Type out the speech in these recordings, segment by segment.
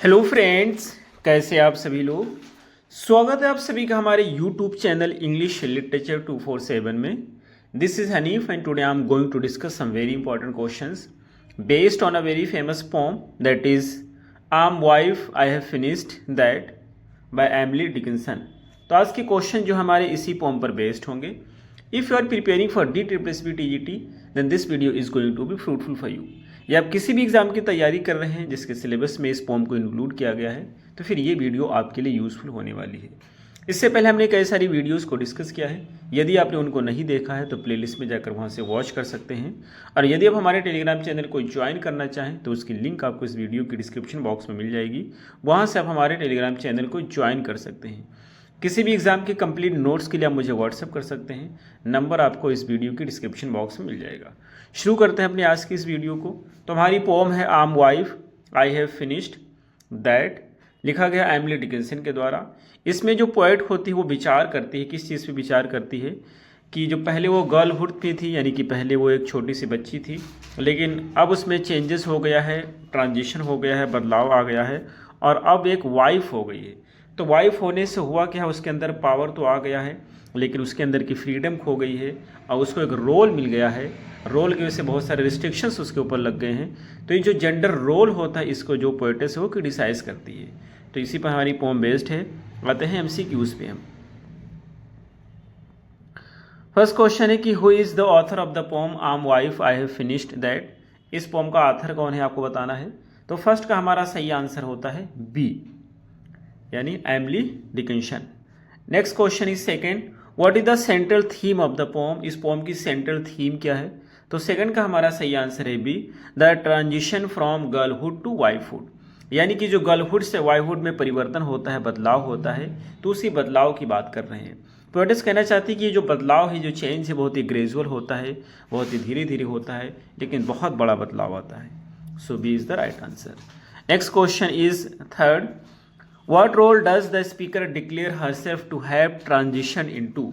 Hello friends, कैसे आप सभी लोग। स्वागत है आप सभी का हमारे यूट्यूब चैनल इंग्लिश लिटरेचर 247 में। This is Hanif and today I am going to discuss some very important questions based on a very famous poem that is I'm wife I have finished that by Emily Dickinson. तो आज के question जो हमारे इसी pome पर based होंगे। If you are preparing for DSSB TGT then this video is going to be fruitful for you. या आप किसी भी एग्जाम की तैयारी कर रहे हैं जिसके सिलेबस में इस पोम को इंक्लूड किया गया है, तो फिर ये वीडियो आपके लिए यूज़फुल होने वाली है। इससे पहले हमने कई सारी वीडियोस को डिस्कस किया है। यदि आपने उनको नहीं देखा है तो प्लेलिस्ट में जाकर वहाँ से वॉच कर सकते हैं। और यदि आप हमारे टेलीग्राम चैनल को ज्वाइन करना चाहें तो उसकी लिंक आपको इस वीडियो की डिस्क्रिप्शन बॉक्स में मिल जाएगी। वहाँ से आप हमारे टेलीग्राम चैनल को ज्वाइन कर सकते हैं। किसी भी एग्जाम के कंप्लीट नोट्स के लिए आप मुझे व्हाट्सएप कर सकते हैं। नंबर आपको इस वीडियो की डिस्क्रिप्शन बॉक्स में मिल जाएगा। शुरू करते हैं अपनी आज की इस वीडियो को। तो हमारी पोम है आम wife I have finished that, लिखा गया एमिली डिकिंसन के द्वारा। इसमें जो पोएट होती है वो विचार करती है, किस चीज़ पे विचार करती है कि जो पहले वो गर्लहुड पे थी, यानी कि पहले वो एक छोटी सी बच्ची थी, लेकिन अब उसमें चेंजेस हो गया है, ट्रांजिशन हो गया है, बदलाव आ गया है और अब एक वाइफ हो गई है। तो वाइफ होने से हुआ क्या है, उसके अंदर पावर तो आ गया है लेकिन उसके अंदर की फ्रीडम खो गई है और उसको एक रोल मिल गया है। रोल की वजह से बहुत सारे रिस्ट्रिक्शंस उसके ऊपर लग गए हैं। तो ये जो जेंडर रोल होता है इसको जो पोएटेस है वो क्रिटिसाइज करती है। तो इसी पर हमारी पोम बेस्ड है। आते हैं MCQs पे हम। फर्स्ट क्वेश्चन है कि who is the author of the poem I'm wife I have finished that. इस पोम का ऑथर कौन है आपको बताना है। तो फर्स्ट का हमारा सही आंसर होता है बी, यानी Emily Dickinson. Next question is second, what is the central theme of the poem. इस पोम की सेंट्रल थीम क्या है। तो सेकंड का हमारा सही आंसर है B, the transition from girlhood to wifehood, यानी कि जो गर्लहुड से वाइफहुड में परिवर्तन होता है, बदलाव होता है, तो उसी बदलाव की बात कर रहे हैं। पोएट्स कहना चाहती है कि ये जो बदलाव है, जो चेंज है, बहुत ही ग्रेजुअल होता है, बहुत ही धीरे धीरे होता है, लेकिन बहुत बड़ा बदलाव आता है। So B is the right answer. Next question is third, What role does the speaker declare herself to have transition into।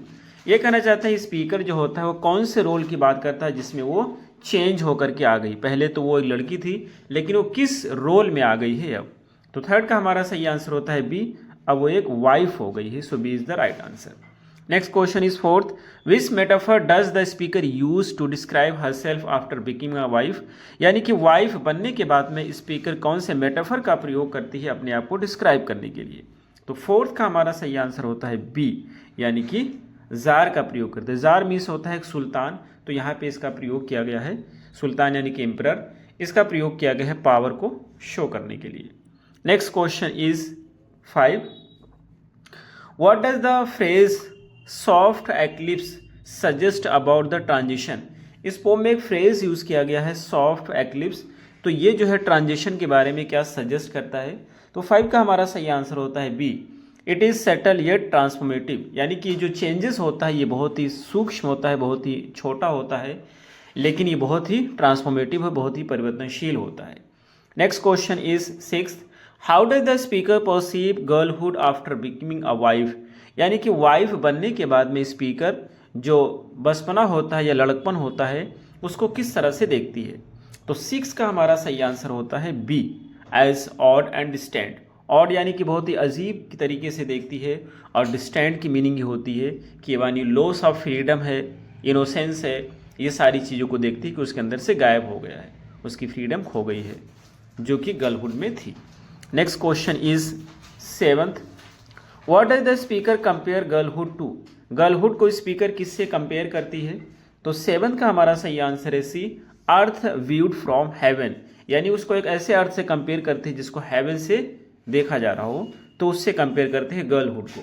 ये कहना चाहता है स्पीकर जो होता है वो कौन से रोल की बात करता है जिसमें वो चेंज होकर के आ गई। पहले तो वो एक लड़की थी लेकिन वो किस रोल में आ गई है अब। तो थर्ड का हमारा सही आंसर होता है बी, अब वो एक वाइफ हो गई है। So B is the right answer. Next question is fourth, which metaphor does the speaker use to describe herself after becoming a wife, यानी कि वाइफ बनने के बाद में स्पीकर कौन से मेटाफर का प्रयोग करती है अपने आप को डिस्क्राइब करने के लिए। तो फोर्थ का हमारा सही आंसर होता है बी, यानी कि जार का प्रयोग करते हैं। जार मीन्स होता है एक सुल्तान, तो यहाँ पे इसका प्रयोग किया गया है, सुल्तान यानी कि एम्परर, इसका प्रयोग किया गया है पावर को शो करने के लिए। Next question is 5, what does the phrase soft eclipse suggest about the transition. इस पोम में एक फ्रेज यूज किया गया है सॉफ्ट एक्लिप्स, तो ये जो है ट्रांजिशन के बारे में क्या सजेस्ट करता है। तो 5 का हमारा सही आंसर होता है B, it is subtle yet transformative, यानी कि जो चेंजेस होता है ये बहुत ही सूक्ष्म होता है, बहुत ही छोटा होता है, लेकिन ये बहुत ही ट्रांसफॉर्मेटिव है, बहुत ही परिवर्तनशील होता है। Next question is 6, how does the speaker perceive girlhood after becoming a wife, यानी कि वाइफ बनने के बाद में स्पीकर जो बचपना होता है या लड़कपन होता है उसको किस तरह से देखती है। तो 6 का हमारा सही आंसर होता है B, as odd and distant. Odd यानी कि बहुत ही अजीब तरीके से देखती है और डिस्टेंट की मीनिंग ये होती है कि यानी लॉस ऑफ फ्रीडम है, इनोसेंस है, ये सारी चीज़ों को देखती है कि उसके अंदर से गायब हो गया है, उसकी फ्रीडम खो गई है जो कि गर्लहुड में थी। Next question is 7th, what does the speaker compare girlhood to. Girlhood को स्पीकर किससे कंपेयर करती है। तो 7th का हमारा सही आंसर है सी, अर्थ व्यूड फ्रॉम हेवन, यानी उसको एक ऐसे अर्थ से कंपेयर करते हैं जिसको हेवन से देखा जा रहा हो, तो उससे कंपेयर करते हैं गर्लहुड को।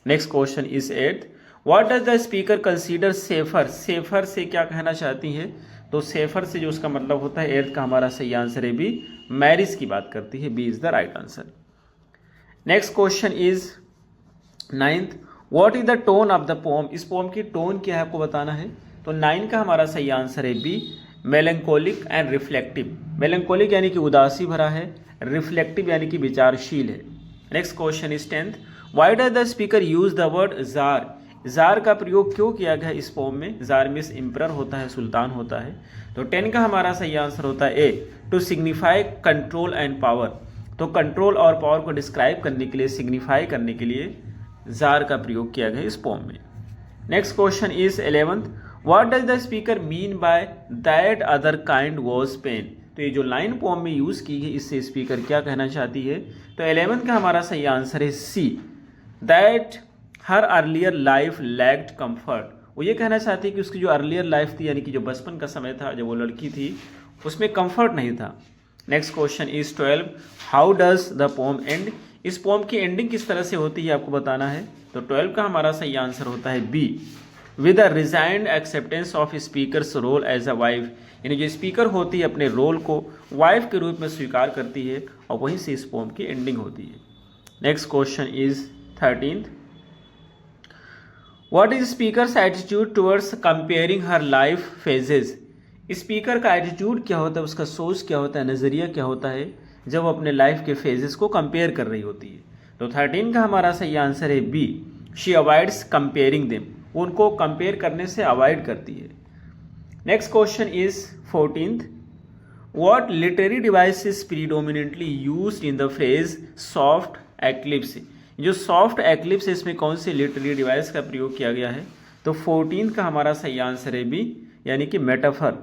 Next question is 8th, what does the speaker consider safer. Safer से क्या कहना चाहती है। तो सेफर से जो उसका मतलब होता है 8th का हमारा सही आंसर है बी, मैरिज की बात करती है। B is the right answer. Next question is 9th, what is the tone of the poem. इस पोम की टोन क्या है आपको बताना है। तो 9 का हमारा सही आंसर है बी, मेलंकोलिक एंड रिफ्लेक्टिव। मेलंकोलिक यानी कि उदासी भरा है, रिफ्लेक्टिव यानी कि विचारशील है। Next question is 10th, why does the speaker use the word jar. Jar का प्रयोग क्यों किया गया इस पोम में। जार मीन्स एम्परर होता है, सुल्तान होता है। तो 10 का हमारा सही आंसर होता है A, to signify control and power. तो कंट्रोल और पावर को डिस्क्राइब करने के लिए, सिग्निफाई करने के लिए जार का प्रयोग किया गया इस पोम में। Next question is 11th, what does the speaker mean by that other kind was pain. तो ये जो लाइन पोम में यूज़ की है, इससे स्पीकर क्या कहना चाहती है। तो 11th का हमारा सही आंसर है C, that her earlier life lacked comfort. वो ये कहना चाहती है कि उसकी जो अर्लियर लाइफ थी, यानी कि जो बचपन का समय था जब वो लड़की थी, उसमें कंफर्ट नहीं था। Next question is 12, how does the pome and. इस पोम की एंडिंग किस तरह से होती है आपको बताना है। तो 12 का हमारा सही आंसर होता है B, with a resigned acceptance of speaker's role as a wife. यानी जो स्पीकर होती है अपने रोल को वाइफ के रूप में स्वीकार करती है और वहीं से इस पोम की एंडिंग होती है। Next question is 13th, what is speakers attitude towards comparing her life phases. Speaker का एटीट्यूड क्या होता है, उसका सोच क्या होता है, नज़रिया क्या होता है जब वो अपने लाइफ के फेजेस को कंपेयर कर रही होती है। तो 13 का हमारा सही आंसर है B, she avoids comparing them. वो उनको कंपेयर करने से अवॉइड करती है। Next question is 14th, what literary device is predominantly used in the phrase soft eclipse. जो सॉफ्ट एक्लिप्स है, इसमें कौन सी लिटरेरी डिवाइस का प्रयोग किया गया है। तो 14 का हमारा सही आंसर है बी, यानी कि metaphor.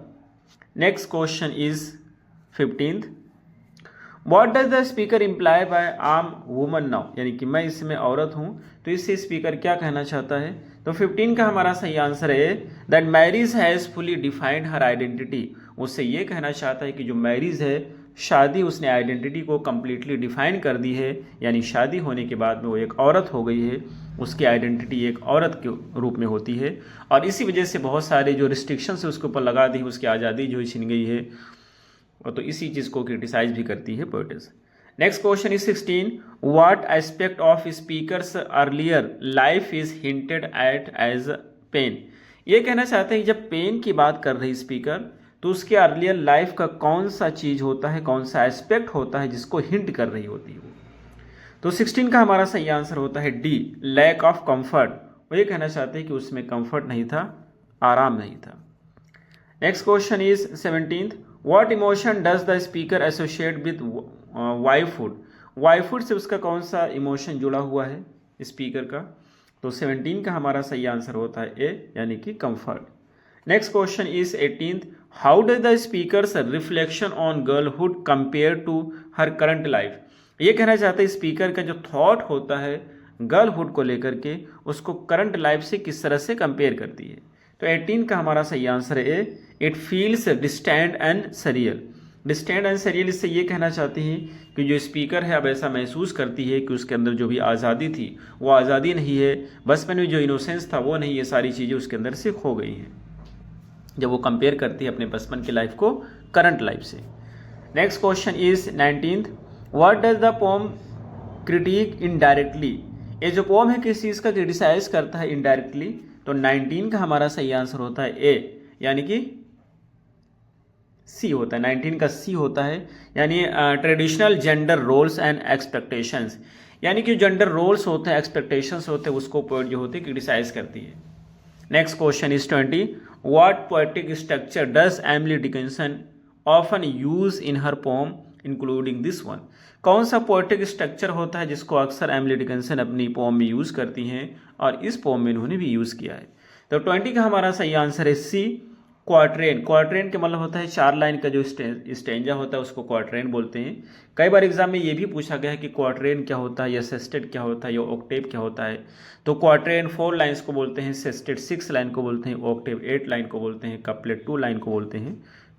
Next question is 15th, what does the speaker imply by I'm woman now. यानी कि मैं इसमें औरत हूँ, तो इससे स्पीकर क्या कहना चाहता है। तो 15 का हमारा सही आंसर है that marriage has fully defined her identity. उससे ये कहना चाहता है कि जो मैरिज है, शादी, उसने आइडेंटिटी को कम्प्लीटली डिफाइन कर दी है। यानी शादी होने के बाद में वो एक औरत हो गई है, उसकी आइडेंटिटी एक औरत के रूप में होती है। और इसी वजह से बहुत सारे जो रिस्ट्रिक्शंस है उसके ऊपर लगा दी, उसकी आज़ादी जो छीन गई है, और तो इसी चीज़ को क्रिटिसाइज भी करती है poets. Next question is 16, what aspect of speaker's earlier life is hinted at age pain. ये कहना चाहते हैं कि जब पेन की बात कर रही स्पीकर, तो उसके अर्लियर लाइफ का कौन सा चीज़ होता है, कौन सा एस्पेक्ट होता है जिसको हिंट कर रही होती है वो। तो 16 का हमारा सही आंसर होता है डी, लैक ऑफ कंफर्ट। वो ये कहना चाहते हैं कि उसमें कंफर्ट नहीं था, आराम नहीं था। Next question is 17th, what emotion does the speaker associate with wifehood. Wifehood से उसका कौन सा इमोशन जुड़ा हुआ है स्पीकर का। तो 17 का हमारा सही आंसर होता है ए, यानी कि comfort. Next question is 18th, how does the speaker's reflection on girlhood compare to her current life. ये कहना चाहते हैं स्पीकर का जो थॉट होता है गर्लहुड को लेकर के, उसको करंट लाइफ से किस तरह से कंपेयर करती है। तो 18 का हमारा सही आंसर है A, it feels distant and surreal. Distant and surreal इससे ये कहना चाहती है कि जो स्पीकर है अब ऐसा महसूस करती है कि उसके अंदर जो भी आज़ादी थी वो आज़ादी नहीं है, बचपन में जो इनोसेंस था वो नहीं, ये सारी चीज़ें उसके अंदर से खो गई हैं जब वो कंपेयर करती है अपने बचपन की लाइफ को करंट लाइफ से। Next question is 19th, what does the pome critic indirectly. ये जो पोम है किस चीज़ का क्रिटिसाइज करता है इनडायरेक्टली। तो 19 का हमारा सही आंसर होता है ए, यानी कि सी होता है। 19 का सी होता है, यानी traditional gender roles and expectations. यानी कि जेंडर रोल्स होते हैं, एक्सपेक्टेशंस होते हैं, उसको पोएट जो होती है क्रिटिसाइज करती है। Next question is 20, what poetic structure does Emily Dickinson often use in her poem including this one. कौन सा पोएटिक स्ट्रक्चर होता है जिसको अक्सर एमिली डिकिंसन अपनी पोम में यूज़ करती हैं, और इस पोम में इन्होंने भी यूज़ किया है। तो 20 का हमारा सही आंसर है सी, क्वार्ट्रेन। क्वार्ट्रेन के मतलब होता है 4 लाइन का जो स्टेंजा होता है उसको क्वार्ट्रेन बोलते हैं। कई बार एग्जाम में ये भी पूछा गया है कि क्वार्ट्रेन क्या होता है, या सेस्टेट क्या होता है, या ऑक्टेव क्या होता है। तो क्वार्ट्रेन 4 लाइन्स को बोलते हैं, सेस्टेट 6 लाइन को बोलते हैं, ऑक्टेव 8 लाइन को बोलते हैं, कपलेट 2 लाइन को बोलते हैं।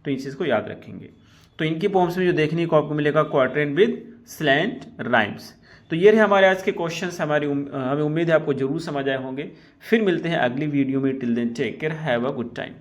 तो इस चीज़ को याद रखेंगे। तो इनकी पोम्स में जो देखने को आपको मिलेगा क्वार्ट्रेन विद स्लैंट राइम्स। तो ये रहे हमारे आज के क्वेश्चंस। हमें उम्मीद है आपको जरूर समझ आए होंगे। फिर मिलते हैं अगली वीडियो में। Till then take care, have a good time.